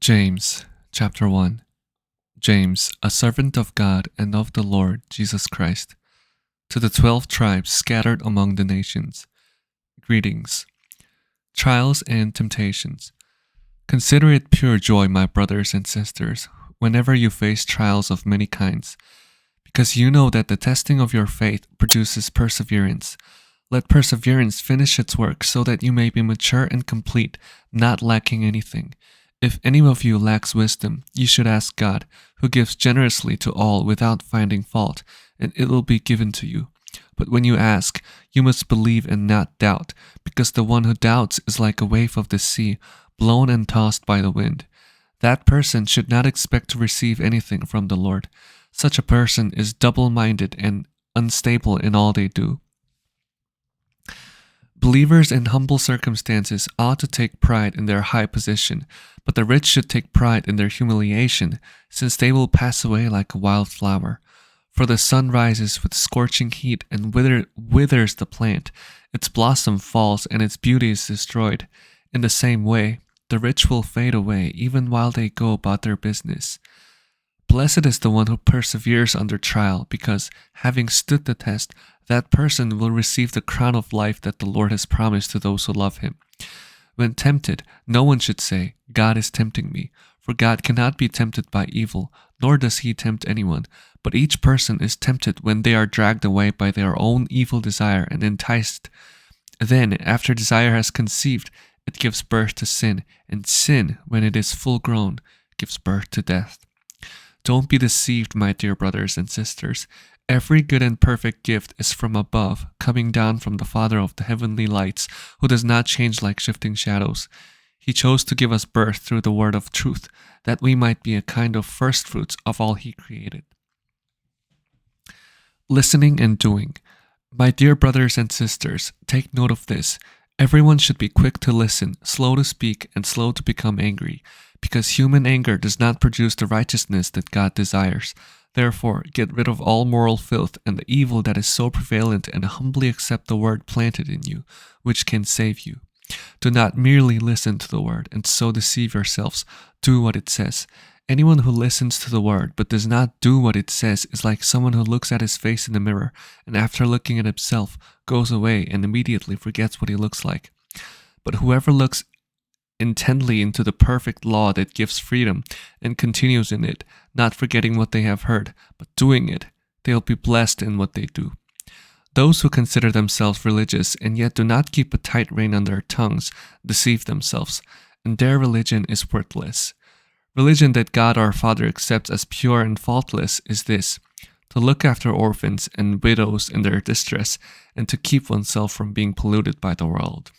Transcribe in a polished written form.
James, chapter 1. James, a servant of God and of the Lord Jesus Christ, to the 12 tribes scattered among the nations. Greetings. Trials and temptations. Consider it pure joy, my brothers and sisters, whenever you face trials of many kinds, because you know that the testing of your faith produces perseverance. Let perseverance finish its work so that you may be mature and complete, not lacking anything. If any of you lacks wisdom, you should ask God, who gives generously to all without finding fault, and it will be given to you. But when you ask, you must believe and not doubt, because the one who doubts is like a wave of the sea, blown and tossed by the wind. That person should not expect to receive anything from the Lord. Such a person is double-minded and unstable in all they do. Believers in humble circumstances ought to take pride in their high position, but the rich should take pride in their humiliation, since they will pass away like a wild flower. For the sun rises with scorching heat and withers the plant. Its blossom falls and its beauty is destroyed. In the same way, the rich will fade away even while they go about their business. Blessed is the one who perseveres under trial, because, having stood the test, that person will receive the crown of life that the Lord has promised to those who love him. When tempted, no one should say, "God is tempting me," for God cannot be tempted by evil, nor does he tempt anyone. But each person is tempted when they are dragged away by their own evil desire and enticed. Then, after desire has conceived, it gives birth to sin, and sin, when it is full grown, gives birth to death. Don't be deceived, my dear brothers and sisters. Every good and perfect gift is from above, coming down from the Father of the heavenly lights, who does not change like shifting shadows. He chose to give us birth through the word of truth, that we might be a kind of firstfruits of all he created. Listening and doing. My dear brothers and sisters, take note of this. Everyone should be quick to listen, slow to speak, and slow to become angry, because human anger does not produce the righteousness that God desires. Therefore, get rid of all moral filth and the evil that is so prevalent, and humbly accept the word planted in you, which can save you. Do not merely listen to the word and so deceive yourselves. Do what it says. Anyone who listens to the word but does not do what it says is like someone who looks at his face in the mirror and after looking at himself goes away and immediately forgets what he looks like. But whoever looks intently into the perfect law that gives freedom and continues in it, not forgetting what they have heard, but doing it, they will be blessed in what they do. Those who consider themselves religious and yet do not keep a tight rein on their tongues deceive themselves, and their religion is worthless. Religion that God our Father accepts as pure and faultless is this: to look after orphans and widows in their distress, and to keep oneself from being polluted by the world.